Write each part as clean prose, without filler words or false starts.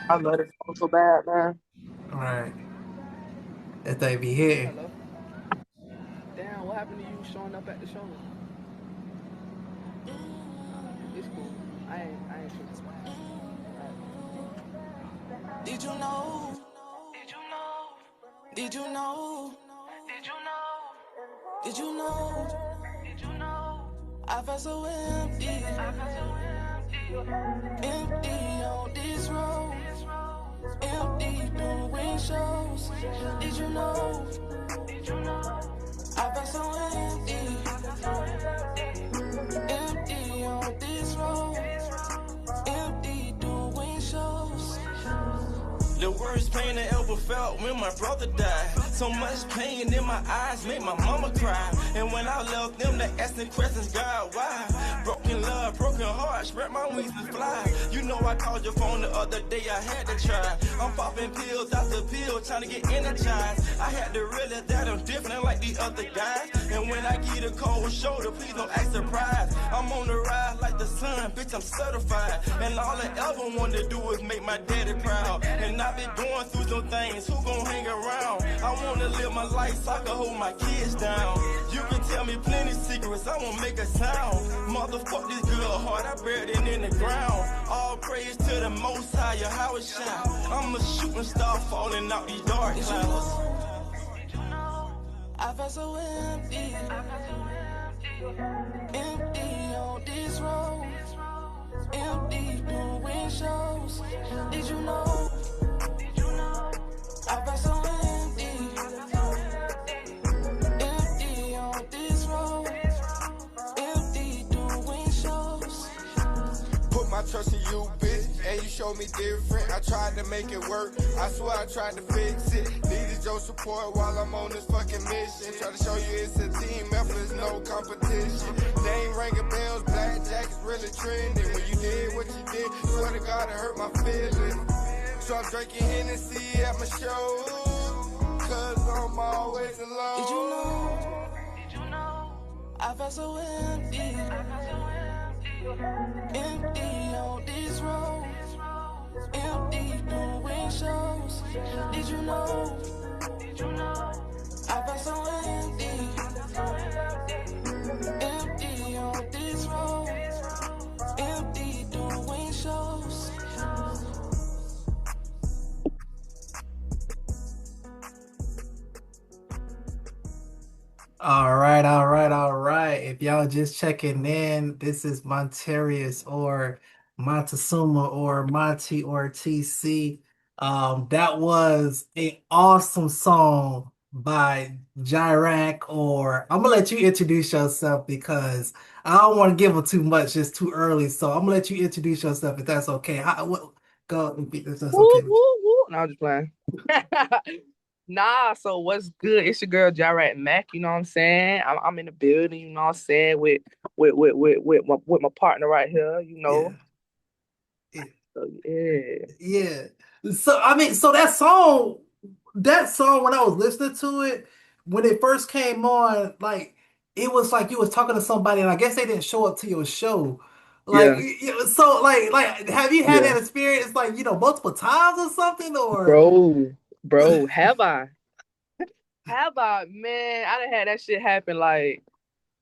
I love this song so bad, man. Right. That they be hitting. Hello. Damn, what happened to you showing up at the show? It's cool. I ain't tripping. Did you know? Did you know? Did you know? Did you know? Did you know? Did you know? I felt so empty. I felt so empty. Empty on this road. Empty doing shows. Did you know? Did you know? I felt so empty. Empty on this road. Empty doing shows. The worst pain I ever felt when my brother died. So much pain in my eyes made my mama cry. And when I left them, they asking questions, God, why? Broken love, broken heart, spread my wings and fly. You know I called your phone the other day, I had to try. I'm popping pills after pill, trying to get energized. I had to realize that I'm different like the other guys. And when I get a cold shoulder, please don't act surprised. I'm on the rise like the sun, bitch, I'm certified. And all I ever want to do is make my daddy proud. And I been going through some things, who gon' hang around? I wanna live my life so I can hold my kids down. You can tell me plenty secrets, I won't make a sound. Motherfuck this good heart, I buried it in the ground. All praise to the most high, how it shine. I'm a shooting star falling out these dark clouds. I felt so empty. Empty on this road. Empty doing shows. Did you know? I felt so empty. Empty on this road. Empty doing shows. Put my trust in you, bitch, and you showed me different. I tried to make it work, I swear I tried to fix it. Needed your support while I'm on this fucking mission. Try to show you it's a team effort, it's no competition. Name ringing bells, black jackets really trending. When you did what you did, swear to God it hurt my feelings. So I'm drinking Hennessy at my show, cause I'm always alone. Did you know? Did you know? I felt so empty. Empty on this road. Empty doing shows. Did you know? Did you know? I felt so empty. Empty on this road. Empty doing shows. All right, all right, all right. If y'all just checking in, this is Monterious or Montezuma or Monty or TC. That was an awesome song by Jirac, or I'm gonna let you introduce yourself because I don't want to give them too much, it's too early. So I'm gonna let you introduce yourself if that's okay. Go if that's okay Woo, with woo, woo. No, I'm just playing. Nah, so what's good? It's your girl Jirac Mac, you know what I'm saying? I'm in the building, you know what I'm saying, with my partner right here, you you. know. Yeah. So yeah. Yeah. So I mean, so that song when I was listening to it, when it first came on, like it was like you was talking to somebody, and I guess they didn't show up to your show. Like, Yeah. so like, have you had Yeah. that experience like multiple times or something, or Bro, have I? Have I? Man, I done had that shit happen like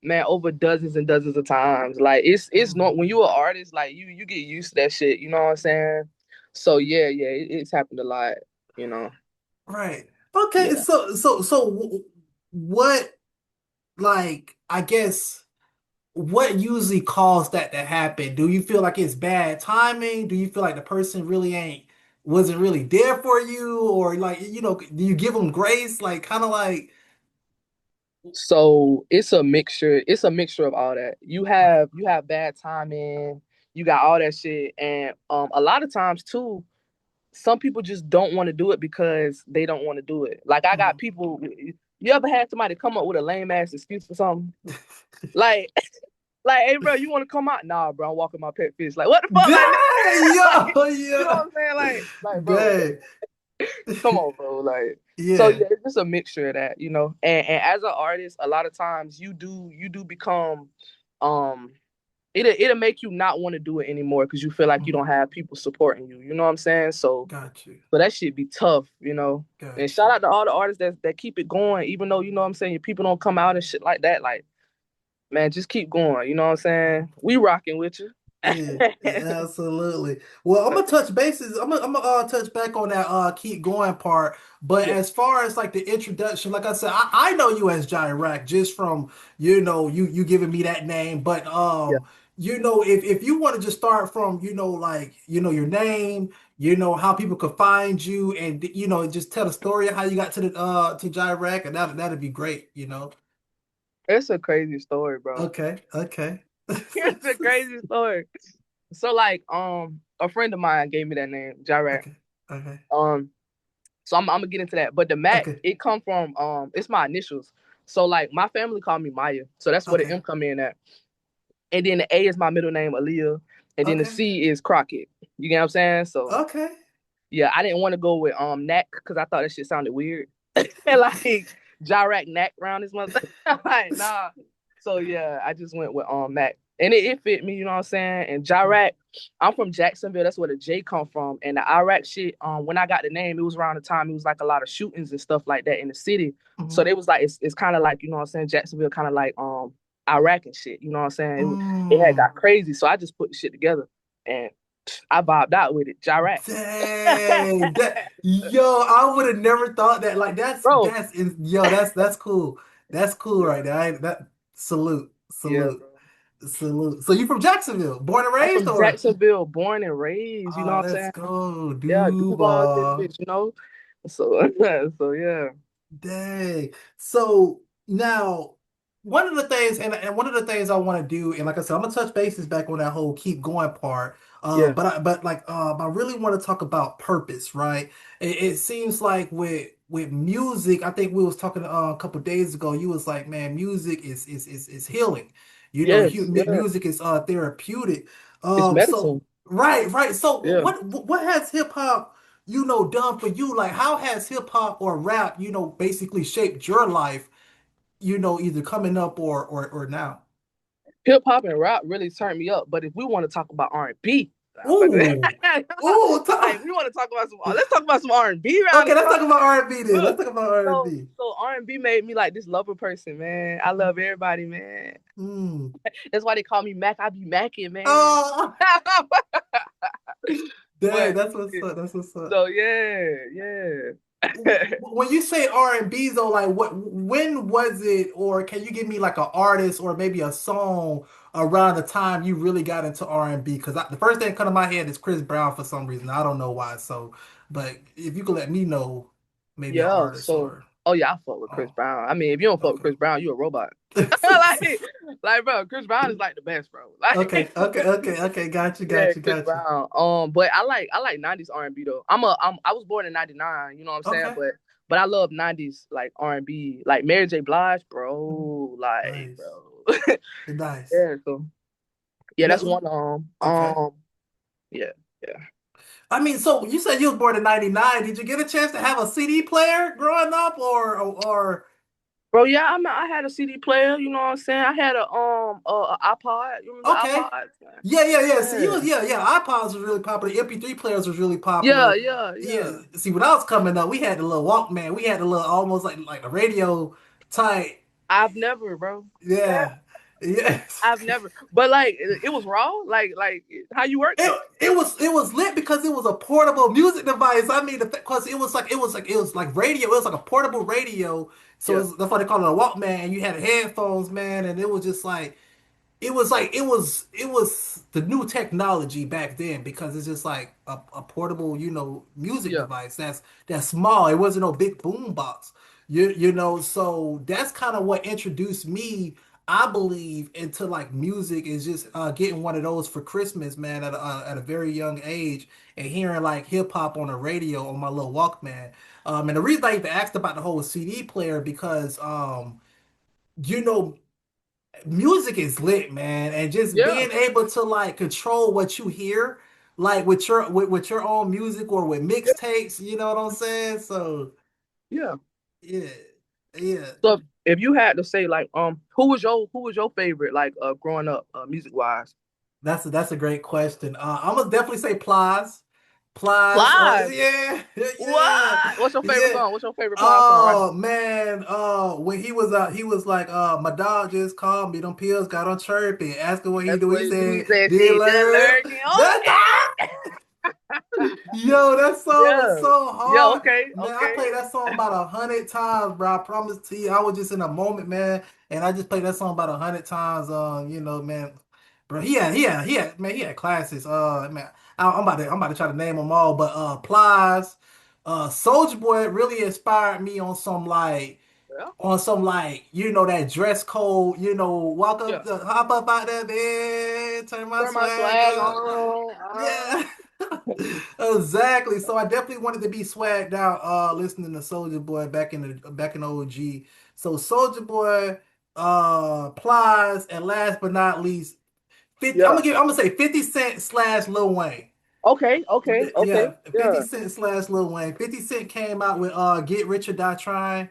man over dozens and dozens of times. Like it's not when you're an artist, like you get used to that shit, you know what I'm saying? So yeah, it's happened a lot, you know. right? Okay, Yeah. so what like I guess. What usually caused that to happen? Do you feel like it's bad timing? Do you feel like the person really wasn't really there for you? Or like, do you give them grace? Like kind of like So it's a mixture of all that. You have bad timing, you got all that shit, and a lot of times too, some people just don't want to do it because they don't want to do it. Like I got Mhm. people. You ever had somebody come up with a lame ass excuse for something? Like, like, hey, bro, you want to come out? Nah, bro, I'm walking my pet fish. Like, what the fuck, like, Dang, nigga? Like, yo, you know yeah. what I'm saying? Like, bro, Dang. come on, bro. Like, so Yeah. yeah, it's just a mixture of that, you know. And as an artist, a lot of times you do become, um, it'll make you not want to do it anymore because you feel like you Mhm. don't have people supporting you. You know what I'm saying? Got you. So that shit be tough, you know. And Got shout you. out to all the artists that keep it going, even though you know what I'm saying your people don't come out and shit like that. Like, man, just keep going. You know what I'm saying? We rocking with you. Yeah, absolutely. Well, I'm gonna touch bases. I'm gonna touch back on that keep going part. But Yeah, as far as like the introduction, like I said, I know you as Jirac just from you giving me that name. But yeah. if you want to just start from like your name, how people could find you, and just tell the story of how you got to the to Jirac, and that'd be great. It's a crazy story, bro. Okay, okay, It's a crazy story. So like, a friend of mine gave me that name, Jirac. okay, okay, Um, so I'm gonna get into that. But the Mac, okay, it come from it's my initials. So like my family called me Maya. So that's where the okay, M come in at. And then the A is my middle name, Aaliyah. And then the okay. C is Crockett. You get what I'm saying? So Okay. yeah, I didn't want to go with Knack because I thought that shit sounded weird. And like Jirac Knack around this month. Like, nah. So yeah, I just went with Mac. And it fit me, you know what I'm saying? And Jirac, I'm from Jacksonville. That's where the J come from. And the Iraq shit, when I got the name, it was around the time it was like a lot of shootings and stuff like that in the city. So Mhm. they was like, it's kind of like, you know what I'm saying, Jacksonville kind of like Iraq and shit. You know what I'm saying? It had Mm. got crazy. So I just put the shit together and I vibed out with it. Jirac. Dang. Yo, I would have never thought that. Like Bro. that's cool. That's cool Yeah. right there. That salute. Yeah, Salute. bro. Salute. So you from Jacksonville, born and I'm raised from or? Jacksonville, born and raised. You know Oh, what I'm let's saying? go, Yeah, Duval, this Duval. bitch. You know. So, so yeah, Dang. So now, one of the things, and one of the things I want to do, and like I said, I'm gonna touch bases back on that whole keep going part. yeah, But I really want to talk about purpose, right? It seems like with music, I think we was talking a couple days ago. You was like, man, music is healing. yes, yeah. Music is therapeutic. It's So medicine. right. So Yeah. what has hip hop? Done for you? Like, how has hip hop or rap, basically shaped your life, either coming up or now? Hip hop and rap really turned me up. But if we want to talk about R&B, Ooh, ooh. like we want to talk about some, let's talk about some R&B around Okay, this let's talk about motherfucker. R&B then. Let's Look, talk about so R&B. so R&B made me like this lover person, man. I love everybody, man. Mm. That's why they call me Mac. I be macking, man. Oh, dang, But that's what's up. That's what's up. so yeah, yeah. When you say R&B though, like when was it, or can you give me like an artist or maybe a song around the time you really got into R&B? Because the first thing that come to my head is Chris Brown for some reason. I don't know why. So, but if you could let me know, maybe an Yeah, artist so or oh yeah, I fuck with Chris oh, Brown. I mean, if you don't fuck with okay. Chris Brown, you a robot. like bro, Chris Brown is like the best, bro. Like Okay. Got you, yeah, got you, Chris got you. Brown. But I like 90s R&B though. I was born in 99, you know what I'm saying? Okay. But I love 90s like R&B, like Mary J. Blige, bro. Like, Nice. bro. Nice. Yeah, so yeah, that's No, one okay. yeah, yeah. I mean, so you said you was born in '99. Did you get a chance to have a CD player growing up, or Bro, yeah, I had a CD player, you know what I'm saying? I had a iPod. You remember the okay? iPods? Yeah. So you Yeah. was yeah. iPods was really popular. MP3 players was really Yeah, popular. yeah, Yeah. yeah. See, when I was coming up, we had the little Walkman. We had the little almost like a radio type. I've never, bro. Yeah. Yeah. I've never. But like it was raw. Like how you worked It, it? it was lit because it was a portable music device. I mean, because it was like radio. It was like a portable radio. So Yeah. that's why they call it a Walkman. And you had headphones, man, and it was just like it was the new technology back then because it's just like a portable, music Yeah. device that's small. It wasn't no big boom box. So that's kind of what introduced me, I believe, into like music is just getting one of those for Christmas, man, at a very young age and hearing like hip hop on the radio on my little Walkman. And the reason I even asked about the whole CD player because you know music is lit, man, and just Yeah. being able to like control what you hear, like with your own music or with mixtapes, you know what I'm saying? So Yeah. yeah, yeah. So if you had to say like who was your favorite like growing up music wise? That's a great question. I'm gonna definitely say Plies. Plies. Plies. Yeah, yeah, What? What's your favorite yeah. song? What's your favorite Plies song right Oh man, when he was like, my dog just called me. Them pills got on chirping, asking what he That's do. what He he said, said. "Did She just learn?" lurking. That's Okay. Yo, that song was Yeah. so Yeah. hard. Okay. Man, I Okay. played that song about 100 times, bro. I promise to you, I was just in a moment, man, and I just played that song about 100 times. Man, bro, man, he had classes. Man, I'm about to try to name them all, but Plies, Soulja Boy really inspired me Yeah. on some that dress code, walk Yeah. up, hop up out that bed, turn my Turn my swag swag up. on. Yeah. Exactly. So I definitely wanted to be swagged out listening to Soldier Boy back in OG. So Soldier Boy, Plies, and last but not least, 50, Yeah. I'm gonna say 50 Cent slash Lil Wayne. Okay. Okay. Okay. Yeah, 50 Yeah. Cent slash Lil Wayne. 50 Cent came out with Get Rich or Die Trying.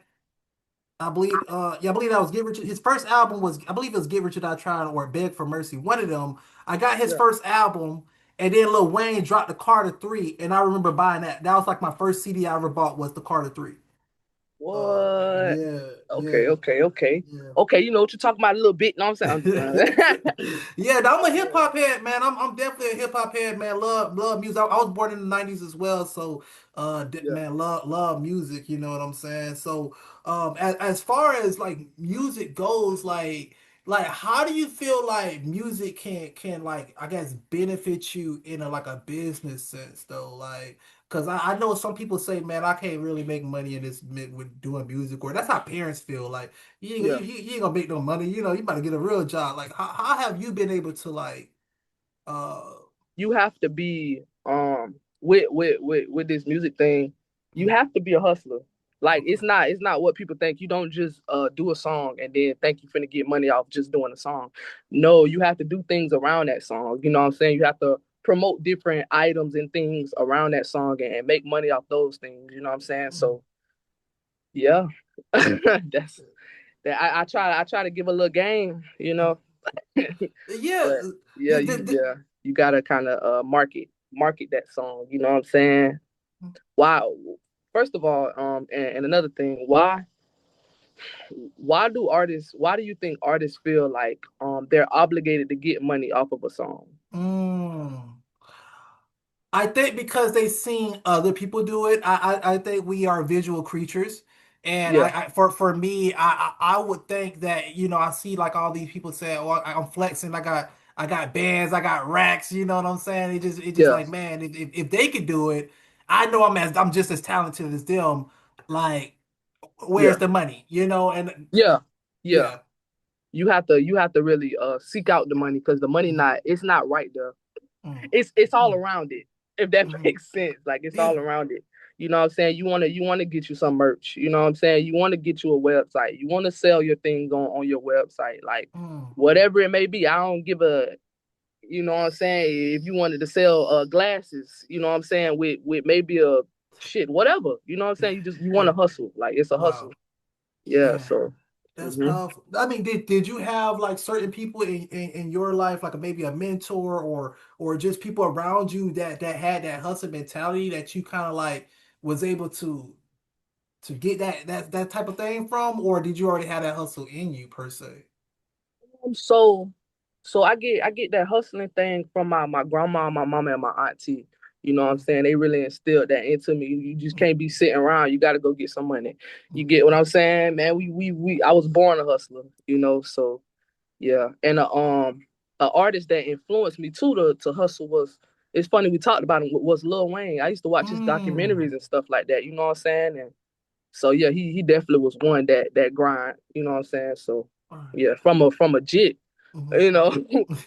I believe that was Get Rich. His first album was, I believe it was Get Rich or Die Trying or Beg for Mercy. One of them. I got his Yeah. first album, and then Lil Wayne dropped the Carter 3, and I remember buying that. That was like my first CD I ever bought was the Carter 3. What? Yeah, Okay. yeah, Okay. Okay. yeah. Okay. You know what you're talking about a little bit. Know what I'm saying? Yeah, I'm a hip Yeah. hop head, man. I'm definitely a hip hop head, man. Love music. I was born in the '90s as well, so Yeah. man, love music. You know what I'm saying? So as far as like music goes, like how do you feel like music can like I guess benefit you in a business sense though, like. Cause I know some people say, man, I can't really make money in this with doing music, or that's how parents feel. Like Yeah. you ain't gonna make no money. You about to get a real job. Like, how have you been able to uh, You have to be with this music thing, you mm, have to be a hustler. Like okay, it's not what people think. You don't just do a song and then think you finna get money off just doing a song. No, you have to do things around that song. You know what I'm saying? You have to promote different items and things around that song and make money off those things. You know what I'm saying? mm, So yeah. That's that I try to give a little game, you know. yeah, But yeah, the, the, the, you gotta kind of market that song. You know what I'm saying? Why? First of all, and another thing, why do you think artists feel like they're obligated to get money off of a song? mm. I think because they've seen other people do it. I think we are visual creatures, and Yeah, for me, I would think that I see like all these people say, "Oh, I'm flexing. I got bands, I got racks." You know what I'm saying? It just yeah, like, man, if they could do it, I know I'm just as talented as them. Like, where's yeah, the money? And yeah, yeah. yeah, You have to really seek out the money because the money mm, not it's not right there. mm, It's all mm, around it. If that mm, makes sense, like it's all yeah, around it. You know what I'm saying? You wanna get you some merch. You know what I'm saying? You want to get you a website. You want to sell your things on your website, like mm, whatever it may be. I don't give a. You know what I'm saying? If you wanted to sell glasses, you know what I'm saying, with maybe a shit, whatever. You know what I'm saying? You want yeah. to hustle. Like it's a hustle. Wow. Yeah. Man, So. that's hmm powerful. I mean, did you have like certain people in your life, like maybe a mentor or just people around you that had that hustle mentality that you kind of like was able to get that type of thing from, or did you already have that hustle in you per se? So, so I get that hustling thing from my grandma, my mama, and my auntie. You know what I'm Mm, saying? They really instilled that into me. You just mm, can't be sitting around. You got to go get some money. You mm, get what I'm saying, man? We I was born a hustler. You know, so yeah. And a artist that influenced me too to hustle was. It's funny we talked about him was Lil Wayne. I used to watch his mm. documentaries and stuff like that. You know what I'm saying? And so yeah, he definitely was one that grind. You know what I'm saying? So All right. yeah, from a jit. Mhm. You know,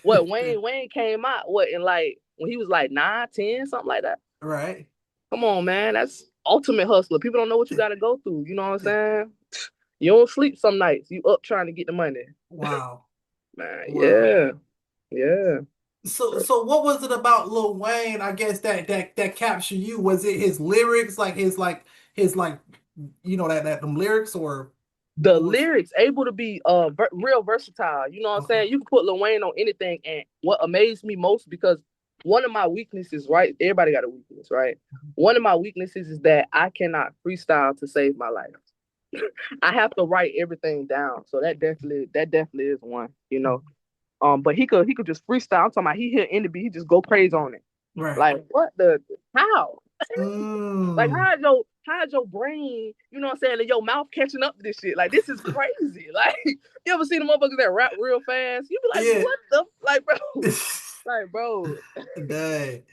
what Yeah. Wayne came out what in like when he was like 9, 10, something like that. Right. Come on, man, that's ultimate hustler. People don't know what you got to go through. You know what I'm saying? You don't sleep some nights. You up trying to get the money, Wow. man. Wow. Yeah, yeah. So what was it about Lil Wayne, I guess that captured you? Was it his lyrics, like his like that them lyrics or the What was lyrics able to be real versatile. You know what I'm okay? saying? You can put Lil Wayne on anything. And what amazed me most, because one of my weaknesses, right? Everybody got a weakness, right? One of my weaknesses is that I cannot freestyle to save my life. I have to write everything down. So that definitely is one, you know. But he could just freestyle. I'm talking about he hit indie beat, he just go crazy on it. Right. Like what the how? Like Mm. how's your brain, you know what I'm saying, and your mouth catching up to this shit? Like this is crazy. Like you ever seen the motherfuckers that rap real fast? You be like, Yeah. what the like, bro? Like, bro. Dang.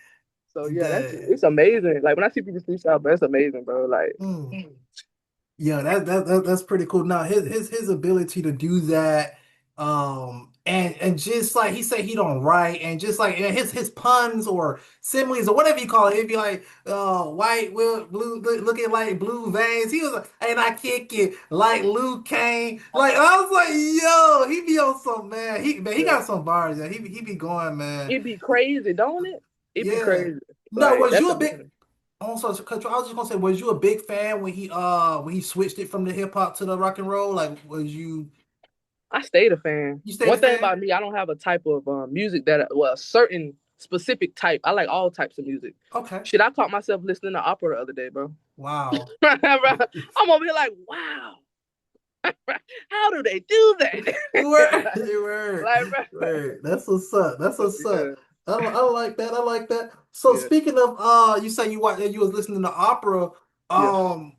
So yeah, that's Dang. it's amazing. Like when I see people freestyle, bro, it's amazing, bro. Like Mm. Yeah, that's pretty cool. Now his ability to do that, and just like he said he don't write, and just like and his puns or similes or whatever you call it, it'd be like white with blue looking like blue veins. He was like, and I kick it like Luke Kane. Like I was like, yo, he be on some man. He yeah. got some bars. Yeah, he be going, man. It be crazy, don't it? It be Yeah. crazy. No, Like was that's you a big amazing. also, I was just gonna say, was you a big fan when he switched it from the hip hop to the rock and roll? Like, was I stayed a fan. you stayed a One thing fan? about me, I don't have a type of music that, well, a certain specific type. I like all types of music. Okay. Shit, I caught myself listening to opera the other day, bro. Wow. I'm over here like, wow, how do they do that? Word, like, word, bro. word. That's what's up. That's what's up. Yeah, I like that. I like that. So yeah, speaking of you say you was listening to opera. yeah. Um,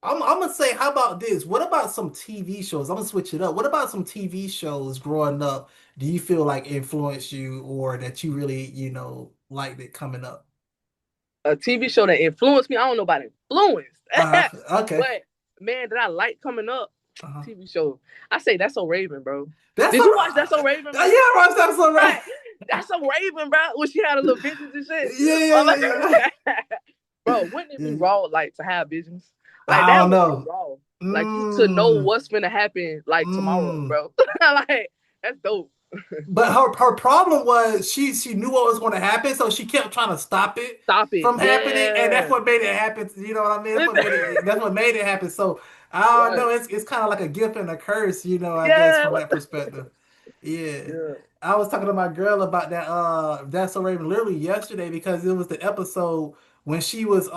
I'm gonna say, how about this? What about some TV shows? I'm gonna switch it up. What about some TV shows growing up? Do you feel like influenced you or that you really, liked it coming up? A TV show that influenced me. I don't know about influence, Okay. but man, that I like coming up. Uh-huh. TV show. I say That's So Raven, bro. That's Did all you watch right. That's So Raven, bro? Yeah, Ross, that's all right. Right. That's So Raven, bro. When she had a little visions and shit. Yeah, yeah, yeah, Bro, wouldn't it yeah. be Yeah. raw like to have visions? Like I that don't would be know. raw. Like you to know Mm, what's gonna happen like tomorrow, mm. bro. Like that's dope. But her problem was she knew what was going to happen, so she kept trying to stop it Stop it. from happening, and that's Yeah. what made it happen. You know what I mean? That's what made it happen. So I don't Right. know. It's kind of like a gift and a curse, I guess Yeah. from What that the perspective. Yeah. Yeah. I was talking to my girl about that That's So Raven literally yesterday because it was the episode when she was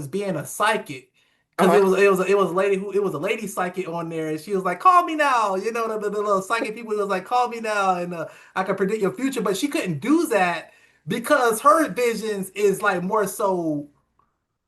being a psychic because Uh-huh. it was a lady psychic on there and she was like, call me now, the little psychic people was like, call me now, and I can predict your future, but she couldn't do that because her visions is like more so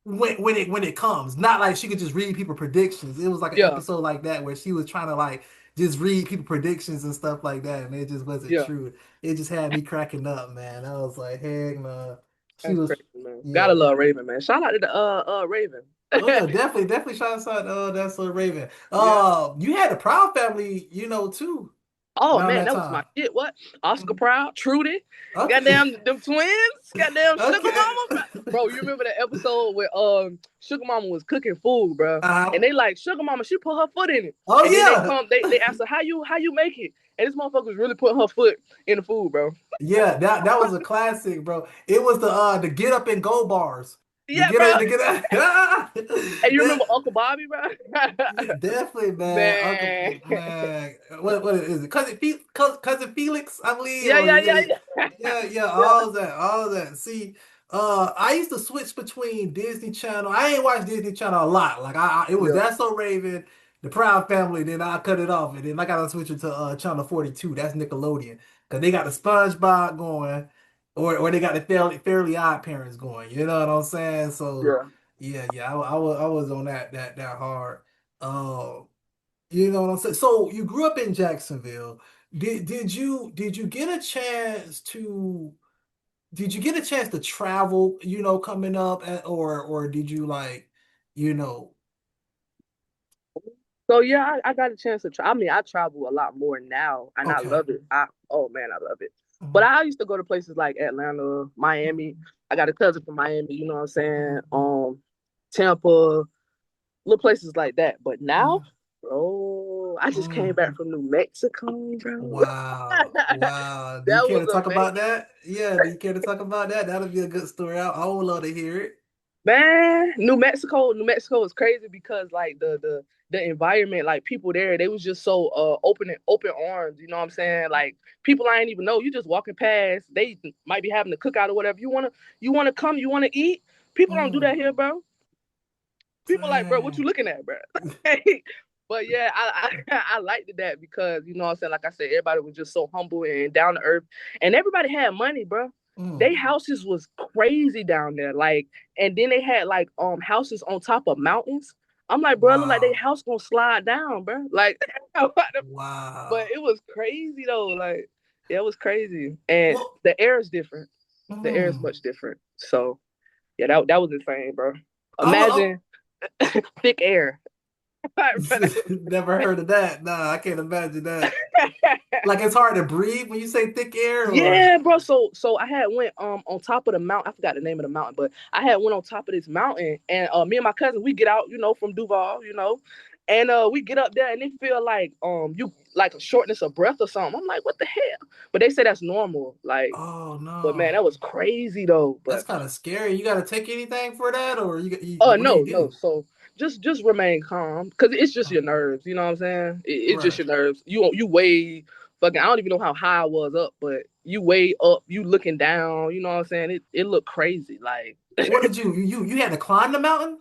when it comes, not like she could just read people predictions. It was like an Yeah. episode like that where she was trying to like just read people predictions and stuff like that, and it just wasn't Yeah. true. It just had me cracking up, man. I was like, heck no. She That's was, crazy, man. Gotta yeah. love Raven, man. Shout out to the Raven. Oh yeah, definitely, definitely. Shout out, That's So Raven. Yeah. You had the Proud family, too, Oh around man, that that was my time. shit. What? Oscar Proud, Trudy, Okay, goddamn them twins, goddamn Sugar okay. Mama. Bro, you remember that episode where Sugar Mama was cooking food, bro? Uh, And they like Sugar Mama, she put her foot in it. oh And then yeah, they asked her how you make it? And this motherfucker was really putting her foot in the food, bro. yeah. That was a classic, bro. It was the get up and go bars. The Yeah, get bro. up, the get up. And you remember That- Uncle Bobby, bro? yeah, definitely, man. Uncle, Man. man. What is it? Cousin Felix, I believe. Yeah, Or yeah, yeah, yeah, yeah. yeah, yeah. Yeah. All that. See, I used to switch between Disney Channel. I ain't watched Disney Channel a lot. Like it was Yeah. That's So Raven, The Proud Family. Then I cut it off, and then I gotta switch it to Channel 42. That's Nickelodeon because they got the SpongeBob going, or they got the Fairly Odd Parents going. You know what I'm saying? So. Yeah. Yeah, yeah, I was on that hard. Um, you know what I'm saying? So you grew up in Jacksonville. Did you get a chance to travel, coming up or did you like, you know, So yeah, I got a chance to try. I mean, I travel a lot more now, and I okay. love it. Oh man, I love it. But Mhm. I used to go to places like Atlanta, Miami. I got a cousin from Miami. You know what I'm saying? Tampa, little places like that. But now, Mhm. bro, I just came Mhm. back from New Mexico, bro. Wow. Wow. Do you That care was to talk amazing. about that? Yeah, do you care to talk about that? That'll be a good story. I would love to hear it. Man, New Mexico is crazy because like the environment, like people there, they was just so open arms, you know what I'm saying? Like people I ain't even know, you just walking past, they might be having a cookout or whatever. You wanna come, you wanna eat? People don't do Mm, that here, bro. People like, bro, what you dang. looking at, bro? But yeah, I liked that because you know what I'm saying. Like I said, everybody was just so humble and down to earth, and everybody had money, bro. Mm, They houses was crazy down there, like, and then they had like houses on top of mountains. I'm like, bro, it look like they wow. house gonna slide down, bro. Like, but Wow. it was crazy though. Like, yeah, it was crazy, and Well, the air is different. The air is mm, much different. So yeah, that was insane, bro. I Imagine thick air. never heard of that. Nah, I can't imagine that. Like it's hard to breathe when you say thick air, or Yeah, bro. So I had went on top of the mountain. I forgot the name of the mountain, but I had went on top of this mountain, and me and my cousin we get out, from Duval, and we get up there and it feel like you like a shortness of breath or something. I'm like, what the hell? But they say that's normal. Like, oh but man, no, that was crazy though. that's But kind of scary. You got to take anything for that, or what do you no, no. do? So just remain calm because it's just your nerves. You know what I'm saying? It's just Right. your nerves. You weigh fucking. I don't even know how high I was up, but you way up. You looking down. You know what I'm saying? It looked crazy. Like What did you had to climb the mountain?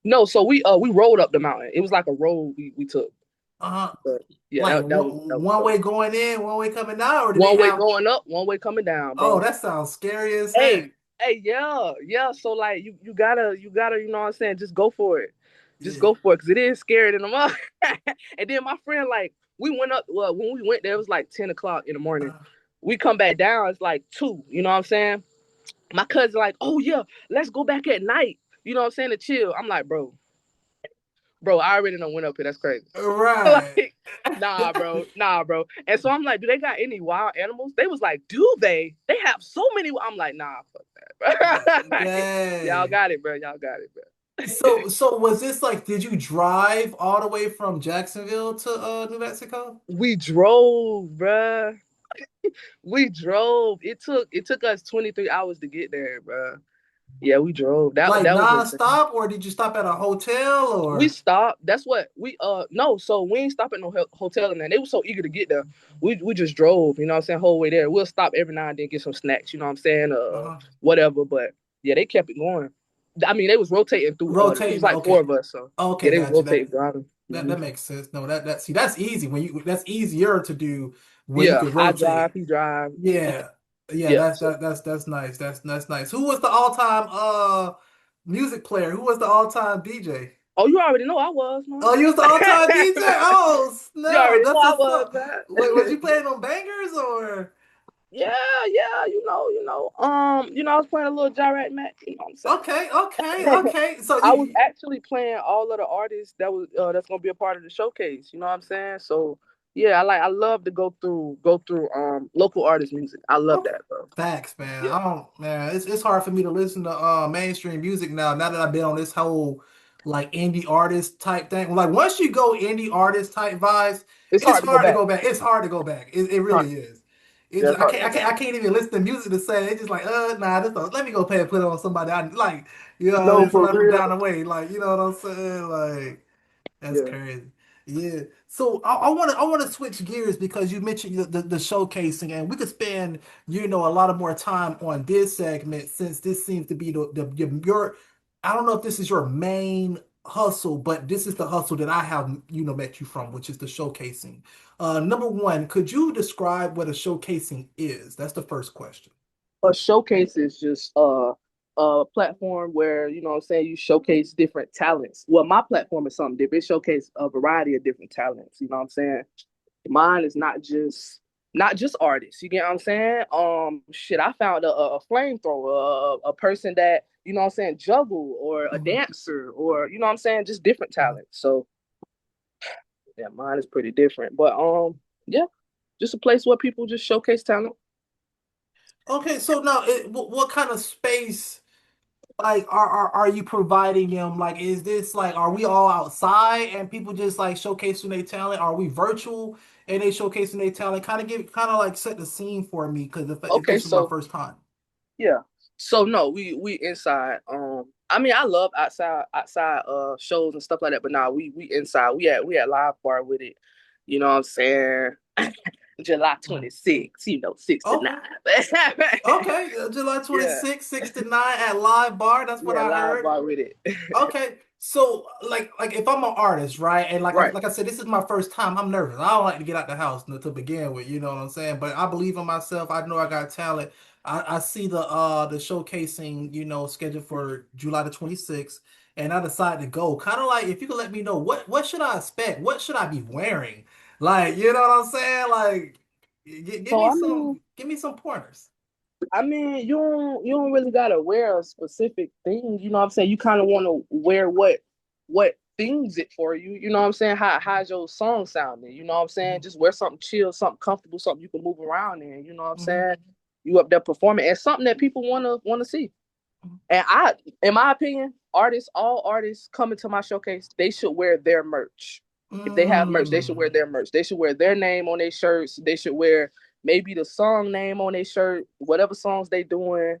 no. So we rode up the mountain. It was like a road we took. Uh, But yeah, like that was one dope. way going in, one way coming out, or did they One way have? going up, one way coming down, Oh, bro. that sounds scary as heck. Hey, hey, yeah, yeah. So like you gotta, you know what I'm saying, just go for it. Just Yeah. go for it, cause it is scary in the mud. And then my friend, like, we went up, well, when we went there, it was like 10 o'clock in the morning. Uh, We come back down, it's like two, you know what I'm saying? My cousin like, oh yeah, let's go back at night. You know what I'm saying, to chill. I'm like, bro, I already know went up here. That's crazy. right. Like, nah, bro. And so I'm like, do they got any wild animals? They was like, do they? They have so many. I'm like, nah, fuck that, bro. Like, y'all Dang. got it, bro. Y'all got it, bro. So was this like, did you drive all the way from Jacksonville to New Mexico? We drove, bro. We drove. It took us 23 hours to get there, bro. Yeah, we drove. That Like that was insane. nonstop, or did you stop at a hotel We or? stopped. That's what we no. So we ain't stop at no hotel and that. They were so eager to get there. We just drove. You know what I'm saying? Whole way there. We'll stop every now and then get some snacks. You know what I'm saying? Uh-huh. Whatever. But yeah, they kept it going. I mean, they was rotating through. It was Rotating. like four Okay. of us. So yeah, Okay, they was got you. rotating driving. That Hmm. that makes sense. No, that see that's easy when you that's easier to do when you Yeah, can I drive. rotate. He drive. Yeah. Yeah, Yeah. that's nice. That's nice. Who was the all-time music player? Who was the all-time DJ? Oh, you already know I was, man. Oh, you was the all-time DJ? Oh, You snap. already know That's I what's was, up. Wait, was man. you playing on bangers or? Yeah, yeah. I was playing a little Jirac Mac. You know what I'm saying? Okay, okay, okay. So I was you actually playing all of the artists that's gonna be a part of the showcase. You know what I'm saying? So yeah, I love to go through local artist music. I love okay. that, bro. Facts, man. Yeah, I don't, man. It's hard for me to listen to mainstream music now. Now that I've been on this whole like indie artist type thing. Like once you go indie artist type vibes, it's it's hard to go hard to back. go back. It's hard to go back. It It's hard. really is. Yeah, It's it's hard to go back. I can't even listen to music to say it's just like nah let me go pay and put it on somebody I like No, for somebody from real. down the way like you know what I'm saying like that's Yeah. crazy. Yeah. So I want to switch gears because you mentioned the showcasing, and we could spend a lot of more time on this segment since this seems to be the your I don't know if this is your main hustle, but this is the hustle that I have met you from, which is the showcasing. Number one, could you describe what a showcasing is? That's the first question. A showcase is just a platform where you know what I'm saying you showcase different talents. Well, my platform is something different. It showcase a variety of different talents. You know what I'm saying? Mine is not just artists. You get what I'm saying? Shit, I found a flamethrower, a person that you know what I'm saying juggle, or a Mhm. dancer, or you know what I'm saying just different Mhm. talents. So yeah, mine is pretty different. But yeah, just a place where people just showcase talent. Okay, so now what kind of space? Like, are you providing them? Like, is this like, are we all outside and people just like showcasing their talent? Are we virtual and they showcasing their talent? Kind of like set the scene for me because if Okay, this was my so first time. yeah. So no, we inside. I mean, I love outside shows and stuff like that, but nah, we inside. We had live bar with it. You know what I'm saying? July Mm. 26th, 69. Okay. Okay. July Yeah, 26th, 69 at Live Bar. That's what yeah, I live heard. bar with it. Okay, so like if I'm an artist, right, and Right. like I said, this is my first time. I'm nervous. I don't like to get out the house to begin with. You know what I'm saying? But I believe in myself. I know I got talent. I see the showcasing, scheduled for July the 26th, and I decided to go. Kind of like if you could let me know what should I expect? What should I be wearing? Like, you know what I'm saying? Like, So I mean, give me some pointers. you don't really gotta wear a specific thing. You know what I'm saying? You kind of want to wear what things it for you. You know what I'm saying? How's your song sounding? You know what I'm saying? Just wear something chill, something comfortable, something you can move around in. You know what I'm Mm-hmm. saying? You up there performing and something that people wanna see. And in my opinion, all artists coming to my showcase, they should wear their merch. If they have merch, they should wear Mm-hmm. their merch. They should wear their name on their shirts. They should wear maybe the song name on their shirt, whatever songs they doing.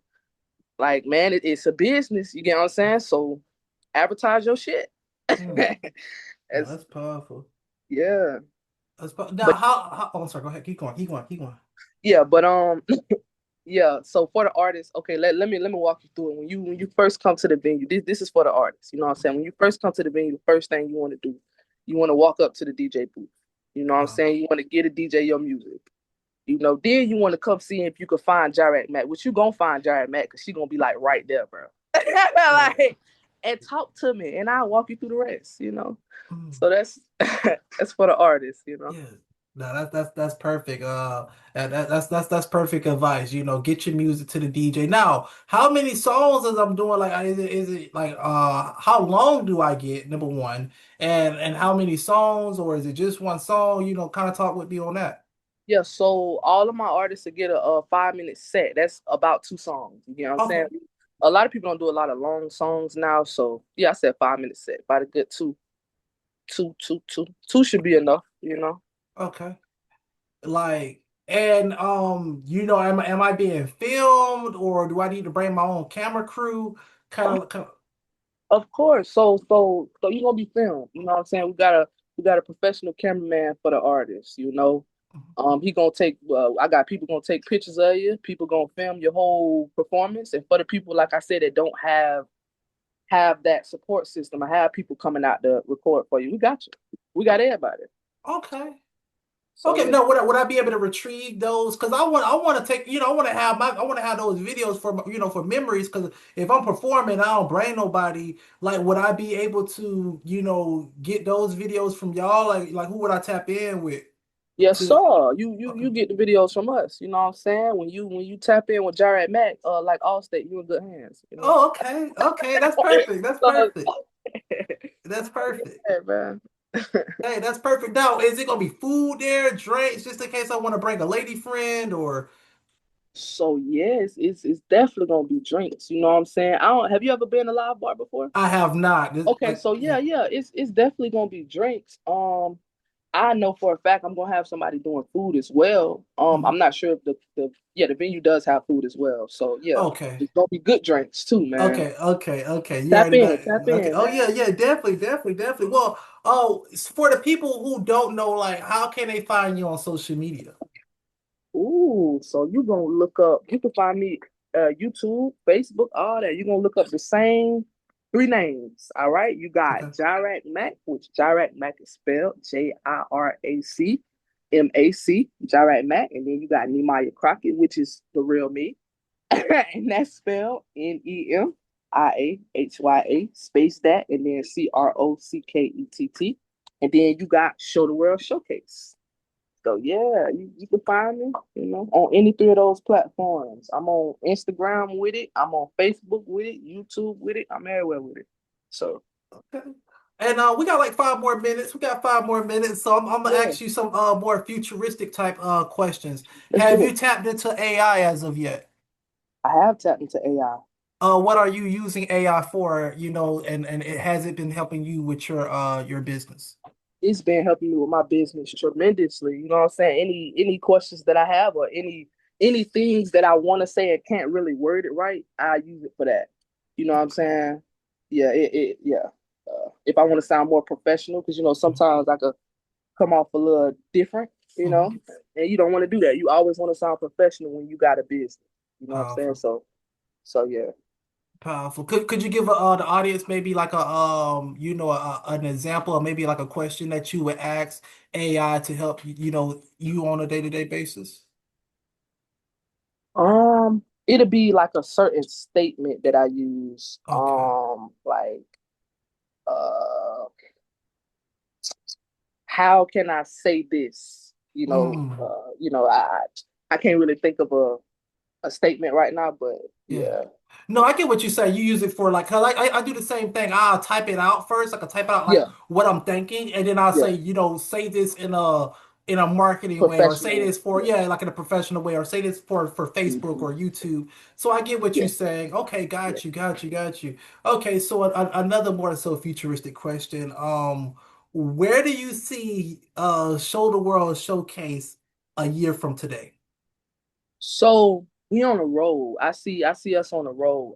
Like, man, it's a business. You get what I'm saying? So advertise your shit. No, As that's powerful. yeah, Now, but how? Oh, I'm sorry. Go ahead. Keep going. yeah, but yeah. So for the artist, okay, let me walk you through it. When you first come to the venue, this is for the artist. You know what I'm saying? When you first come to the venue, the first thing you want to do, you want to walk up to the DJ booth. You know what I'm Oh, saying? You want to get a DJ your music. Then you want to come see if you can find Jirac Mac. Which you gonna find Jirac Mac because she gonna be like right there, bro. yeah. Like, and talk to me, and I'll walk you through the rest. Mm, So that's that's for the artist. yeah. No, that's perfect. That's perfect advice. Get your music to the DJ. Now, how many songs as I'm doing? Like, is it like how long do I get? Number one, and how many songs, or is it just one song? Kind of talk with me on that. Yeah, so all of my artists will get a 5 minute set. That's about two songs. You know what I'm Okay. saying? A lot of people don't do a lot of long songs now. So yeah, I said 5 minute set. About a good two should be enough. Okay. Like, and am I being filmed, or do I need to bring my own camera crew? Kind of. Of course. So you're gonna be filmed. You know what I'm saying? We got a professional cameraman for the artist. He gonna take I got people gonna take pictures of you, people gonna film your whole performance. And for the people, like I said, that don't have that support system, I have people coming out to record for you. We got you. We got everybody. Okay. So Okay, yeah. no, would I be able to retrieve those? Because I want to take, I want to have those videos for, for memories. Because if I'm performing, I don't bring nobody. Like, would I be able to, get those videos from y'all? Like who would I tap in with Yes, to? sir. You you Okay. you get the videos from us. You know what I'm saying? When you tap in with Jirac Mac, like Allstate, you in good hands. Oh, okay, okay, that's perfect. That's So, perfect. That's perfect. yeah, man. Hey, that's perfect. Now, is it gonna be food there, drinks, just in case I want to bring a lady friend or? So yes, it's definitely gonna be drinks. You know what I'm saying? I don't. Have you ever been to a live bar before? I have not. Okay, Like, so yeah. yeah, it's definitely gonna be drinks. I know for a fact I'm gonna have somebody doing food as well. Mhm. I'm not sure if the venue does have food as well. So yeah, Okay. it's gonna be good drinks too, man. Okay. You Tap already know. in, tap Okay. in, Oh man. yeah, definitely. Well, oh, for the people who don't know, like, how can they find you on social media? Ooh, so you gonna look up? You can find me, YouTube, Facebook, all that. You gonna look up the same three names. All right, you got Okay. Jirac Mac, which Jirac Mac is spelled JIRAC Mac, Jirac Mac, and then you got Nehemiah Crockett, which is the real me, and that's spelled NEMIAHYA space that, and then CROCKETT, and then you got Show the World Showcase. So yeah, you can find me, on any three of those platforms. I'm on Instagram with it. I'm on Facebook with it. YouTube with it. I'm everywhere with it. So Okay. And we got like 5 more minutes. We got 5 more minutes, so I'm gonna yeah, ask you some more futuristic type questions. let's Have do you it. tapped into AI as of yet? I have tapped into AI. What are you using AI for? And it has it been helping you with your business? It's been helping me with my business tremendously. You know what I'm saying? Any questions that I have or any things that I want to say and can't really word it right, I use it for that. You know what I'm saying? yeah, yeah. If I want to sound more professional, because sometimes I could come off a little different, Mm-hmm. and you don't want to do that. You always want to sound professional when you got a business. You know what I'm saying? Powerful. So yeah. Powerful. Could you give the audience maybe like a an example or maybe like a question that you would ask AI to help you on a day-to-day basis? It'll be like a certain statement that I use. Okay. Like, uh, how can I say this? Mm, I can't really think of a statement right now, but yeah. yeah, No, I get what you say. You use it for like, 'cause I do the same thing. I'll type it out first. Like I type out like yeah, what I'm thinking, and then I'll yeah, say, say this in a marketing way, or say professional. this for Yeah, like in a professional way, or say this for Facebook hmm, or YouTube. So I get what yeah, you're saying. Okay, yeah. got you. Okay, so another more so futuristic question. Where do you see Show the World Showcase a year from today? So we on the road. I see us on the road.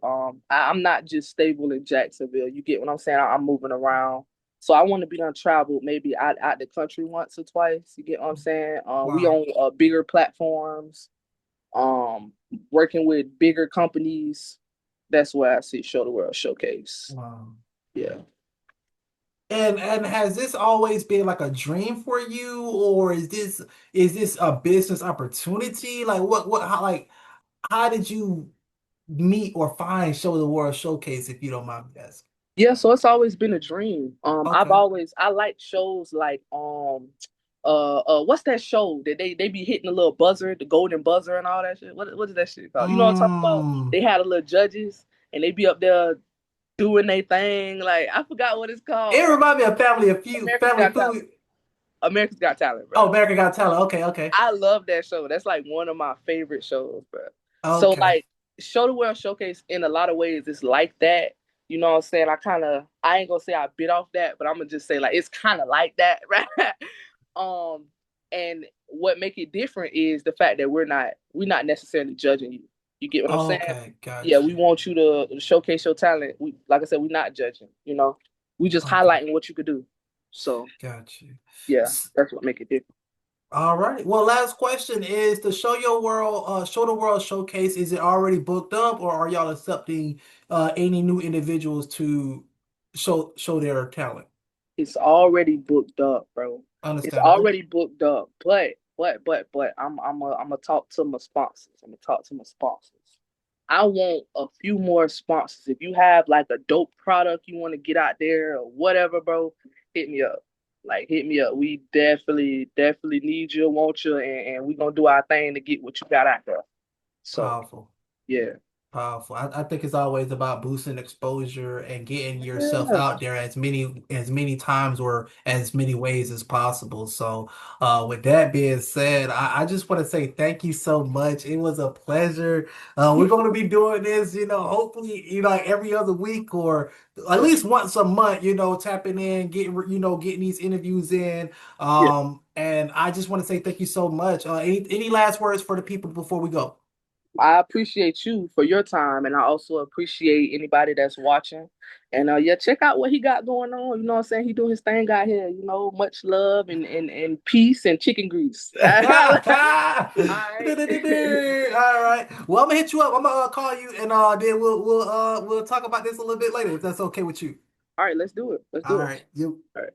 I'm not just stable in Jacksonville. You get what I'm saying? I'm moving around. So I want to be done traveled maybe out the country once or twice. You get what I'm saying? We Wow. on bigger platforms. Um, Working with bigger companies. That's where I see Show the World Showcase. Wow. Yeah. And has this always been like a dream for you, or is this a business opportunity? Like what how did you meet or find Show the World Showcase, if you don't mind me asking? Yeah, so it's always been a dream. Okay. I like shows like what's that show that they be hitting the little buzzer, the golden buzzer and all that shit? What is that shit called? You know what I'm talking about? Mm. They had a little judges and they be up there doing their thing. Like I forgot what it's It called. reminded me of America's Family Got Talent. Food. America's Got Talent, bro. Oh, American Got Talent. Okay, okay. I love that show. That's like one of my favorite shows, bro. So Okay. like Show the World Showcase in a lot of ways is like that. You know what I'm saying? I ain't gonna say I bit off that, but I'm gonna just say like it's kind of like that, right? um, and what make it different is the fact that we're not necessarily judging you. You get what I'm saying? Okay, Yeah, got we you. want you to showcase your talent. We like I said, we're not judging. We just Okay, highlighting what you could do. So got you. yeah, that's what make it different. All right. Well, last question is the Show the World Showcase. Is it already booked up, or are y'all accepting any new individuals to show their talent? It's already booked up, bro. It's Understandable. already booked up. But I'm gonna talk to my sponsors. I'm gonna talk to my sponsors. I want a few more sponsors. If you have like a dope product you want to get out there or whatever, bro, hit me up. Like hit me up. We definitely need you, want you, and we gonna do our thing to get what you got out there. So Powerful. yeah. Powerful. I think it's always about boosting exposure and getting yourself Yeah. out there as many times or as many ways as possible. So, with that being said, I just want to say thank you so much. It was a pleasure. We're going to be doing this, hopefully, like every other week or at Yeah. least once a month. Tapping in, getting these interviews in. Yeah. And I just want to say thank you so much. Any last words for the people before we go? I appreciate you for your time, and I also appreciate anybody that's watching. And yeah, check out what he got going on. You know what I'm saying? He doing his thing out here. Much love and peace and chicken grease. All All right. right. Well, I'm gonna hit you up. I'm gonna call you, and then we'll talk about this a little bit later if that's okay with you. All right, let's do it. Let's All do it. right. You. All right.